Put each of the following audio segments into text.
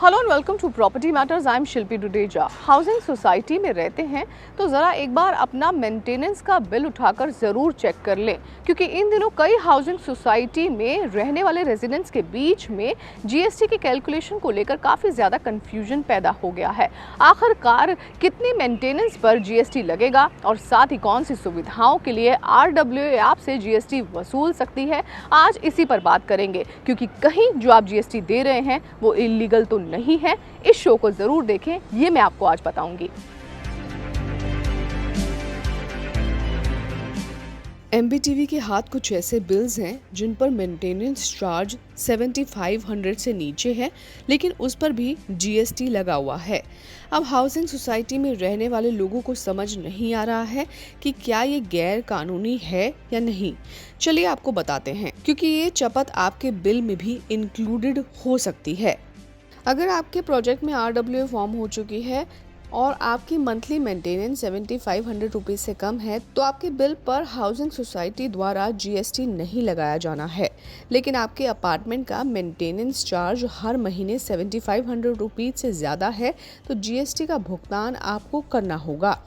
Hello and welcome to property matters. I am Shilpi Dudeja. Housing society में रहते हैं तो ज़रा एक बार अपना मेंटेनेंस का बिल उठाकर ज़रूर चेक कर लें, क्योंकि इन दिनों कई हाउसिंग सोसाइटी में रहने वाले रेजिडेंट्स के बीच में जीएसटी की कैलकुलेशन को लेकर काफ़ी ज़्यादा कन्फ्यूजन पैदा हो गया है। आखिरकार कितनी मेंटेनेंस पर जीएसटी लगेगा और साथ ही कौन सी सुविधाओं के लिए RWA ऐप से जीएसटी वसूल सकती है, आज इसी पर बात करेंगे, क्योंकि कहीं जो आप जीएसटी दे रहे हैं वो इलीगल तो नहीं है। इस शो को जरूर देखें, ये मैं आपको आज बताऊंगी। MBTV के हाथ कुछ ऐसे बिल्स हैं जिन पर मेंटेनेंस चार्ज 7500 से नीचे है, लेकिन उस पर भी जीएसटी लगा हुआ है। अब हाउसिंग सोसाइटी में रहने वाले लोगों को समझ नहीं आ रहा है कि क्या ये गैर कानूनी है या नहीं। चलिए आपको बताते हैं, क्योंकि ये चपत आपके बिल में भी इंक्लूडेड हो सकती है। अगर आपके प्रोजेक्ट में RWA फॉर्म हो चुकी है और आपकी मंथली मेंटेनेंस 7500 रुपीज़ से कम है, तो आपके बिल पर हाउसिंग सोसाइटी द्वारा जीएसटी नहीं लगाया जाना है। लेकिन आपके अपार्टमेंट का मेंटेनेंस चार्ज हर महीने 7500 रुपीज़ से ज़्यादा है, तो जीएसटी का भुगतान आपको करना होगा।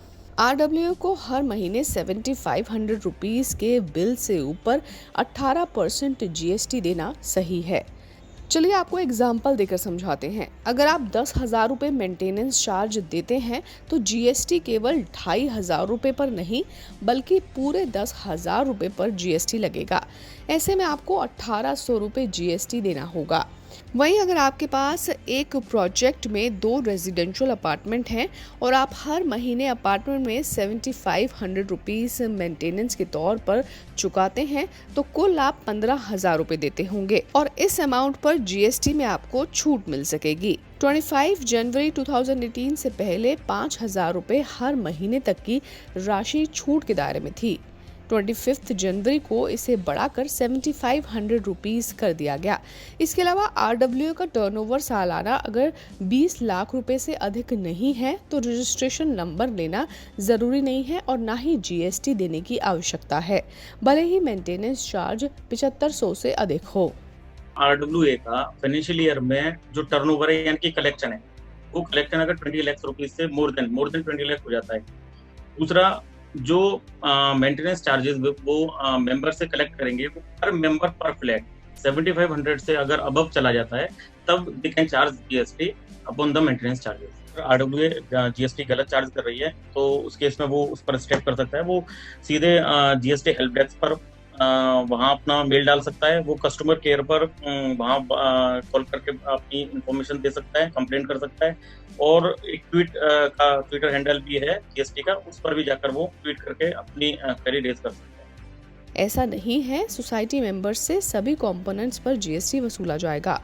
RWA को हर महीने 7500 रुपीज़ के बिल से ऊपर 18% जीएसटी देना सही है। चलिए आपको एग्जाम्पल देकर समझाते हैं। अगर आप 10,000 रुपये मेंटेनेंस चार्ज देते हैं तो जीएसटी केवल 2500 रुपये पर नहीं, बल्कि पूरे 10,000 रुपये पर जीएसटी लगेगा। ऐसे में आपको 1800 रुपये जीएसटी देना होगा। वहीं अगर आपके पास एक प्रोजेक्ट में 2 रेजिडेंशियल अपार्टमेंट हैं और आप हर महीने अपार्टमेंट में 7500 रुपीज़ मेंटेनेंस के तौर पर चुकाते हैं, तो कुल आप 15,000 रुपये देते होंगे और इस अमाउंट पर जीएसटी में आपको छूट मिल सकेगी। 25 जनवरी 2018 से पहले 5,000 रुपये हर महीने तक की राशि छूट के दायरे में थी। 25 जनवरी को इसे बढ़ाकर 7500 रुपीज़ कर दिया गया। इसके अलावा RWA का टर्नओवर सालाना अगर 20 लाख रुपए से अधिक नहीं है तो रजिस्ट्रेशन नंबर लेना ज़रूरी नहीं है और ना ही जीएसटी देने की आवश्यकता है, भले ही मेंटेनेंस चार्ज 7500 से अधिक हो। RWA का फाइनेंशियल ईयर में जो टर्नओवर है यानी कि कलेक्शन है, वो कलेक्शन अगर 20 लाख रुपीज से मोर देन 20 लाख हो जाता है। दूसरा, जो मेंटेनेंस चार्जेस वो मेंबर से कलेक्ट करेंगे, वो पर मेंबर पर फ्लैट 7500 से अगर अबव चला जाता है, तब they can charge GST upon the maintenance charges. RWA GST गलत चार्ज कर रही है तो उस केस में वो उस पर स्टेप कर सकता है। वो सीधे जीएसटी हेल्प डेस्क पर वहाँ अपना मेल डाल सकता है। वो कस्टमर केयर पर वहाँ कॉल करके अपनी इंफॉर्मेशन दे सकता है, कंप्लेंट कर सकता है। और एक का ट्विटर हैंडल भी है जीएसटी का, उस पर भी जाकर वो ट्वीट करके अपनी क्वेरी रेज कर सकता है। ऐसा नहीं है, सोसाइटी मेंबर्स से सभी कंपोनेंट्स पर जीएसटी वसूला जाएगा।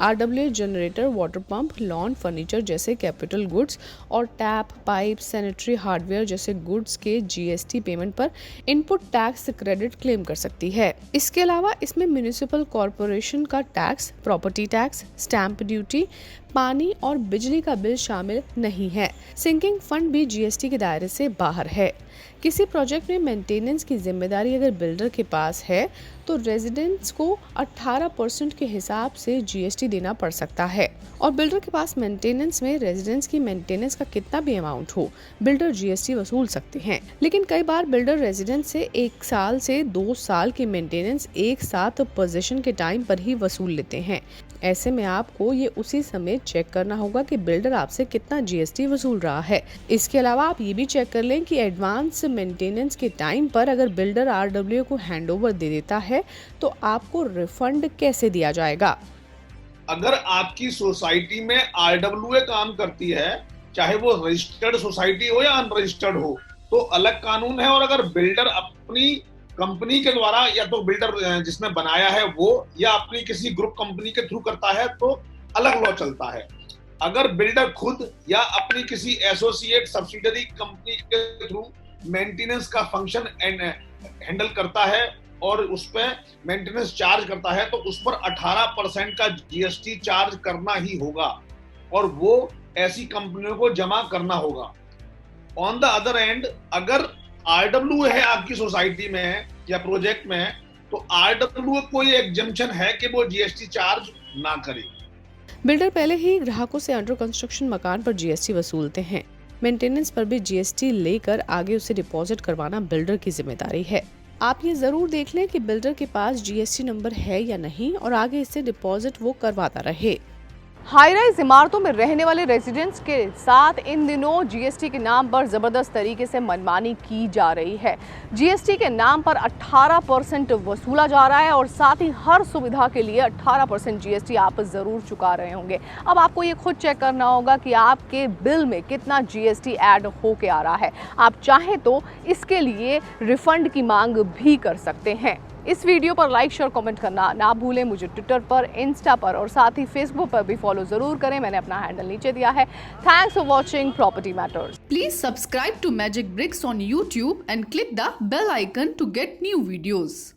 RWA generator, water pump, lawn, furniture जैसे कैपिटल गुड्स और टैप, पाइप, सैनिटरी हार्डवेयर जैसे गुड्स के जीएसटी पेमेंट पर इनपुट टैक्स क्रेडिट क्लेम कर सकती है। इसके अलावा इसमें म्युनिसिपल कॉरपोरेशन का tax, property tax, stamp duty, पानी और बिजली का बिल शामिल नहीं है। सिंकिंग फंड भी जीएसटी के दायरे से बाहर है। किसी प्रोजेक्ट में मेंटेनेंस की जिम्मेदारी अगर बिल्डर के पास है तो रेजिडेंट्स को 18% के हिसाब से जीएसटी देना पड़ सकता है। और बिल्डर के पास मेंटेनेंस में रेजिडेंट्स की मेंटेनेंस का कितना भी अमाउंट हो, बिल्डर जीएसटी वसूल सकते हैं। लेकिन कई बार बिल्डर रेजिडेंट्स से 1 साल से 2 साल की मेंटेनेंस एक साथ पोजीशन के टाइम पर ही वसूल लेते हैं। ऐसे में आपको ये उसी समय चेक करना होगा कि बिल्डर आपसे कितना जीएसटी वसूल रहा है। इसके अलावा आप ये भी चेक कर लें कि एडवांस मेंटेनेंस के टाइम पर अगर बिल्डर RWA को हैंडओवर दे देता है तो आपको रिफंड कैसे दिया जाएगा। अगर आपकी सोसाइटी में RWA काम करती है, चाहे वो रजिस्टर्ड सोसाइटी हो या अनरजिस्टर्ड हो, तो अलग कानून है। और अगर बिल्डर अपनी कंपनी के द्वारा, या तो बिल्डर जिसने बनाया है वो, या अपनी किसी ग्रुप कंपनी के थ्रू करता है, तो अलग लॉ चलता है। अगर बिल्डर खुद या अपनी किसी एसोसिएट सब्सिडरी कंपनी के थ्रू मेंटेनेंस का फंक्शन हैंडल करता है और उस पर मेंटेनेंस चार्ज करता है, तो उस पर 18% का जीएसटी चार्ज करना ही होगा और वो ऐसी कंपनियों को जमा करना होगा। ऑन द अदर एंड, अगर RWA है आपकी सोसाइटी में या प्रोजेक्ट में, तो RWA कोई एग्जम्पशन है कि वो जीएसटी चार्ज ना करे। बिल्डर पहले ही ग्राहकों से अंडर कंस्ट्रक्शन मकान पर जीएसटी वसूलते हैं। मेंटेनेंस पर भी जीएसटी लेकर आगे उसे डिपॉजिट करवाना बिल्डर की जिम्मेदारी है। आप ये जरूर देख लें कि बिल्डर के पास जीएसटी नंबर है या नहीं और आगे इससे डिपॉजिट वो करवाता रहे। हाई राइज इमारतों में रहने वाले रेजिडेंट्स के साथ इन दिनों जीएसटी के नाम पर जबरदस्त तरीके से मनमानी की जा रही है। जीएसटी के नाम पर 18% वसूला जा रहा है और साथ ही हर सुविधा के लिए 18% जीएसटी आप जरूर चुका रहे होंगे। अब आपको ये खुद चेक करना होगा कि आपके बिल में कितना जीएसटी ऐड होके आ रहा है। आप चाहें तो इसके लिए रिफंड की मांग भी कर सकते हैं। इस वीडियो पर लाइक शेयर कमेंट करना ना भूलें। मुझे ट्विटर पर, इंस्टा पर और साथ ही फेसबुक पर भी फॉलो जरूर करें। मैंने अपना हैंडल नीचे दिया है। Thanks for watching property matters. Please subscribe to Magic Bricks on YouTube and click the bell icon to get new videos.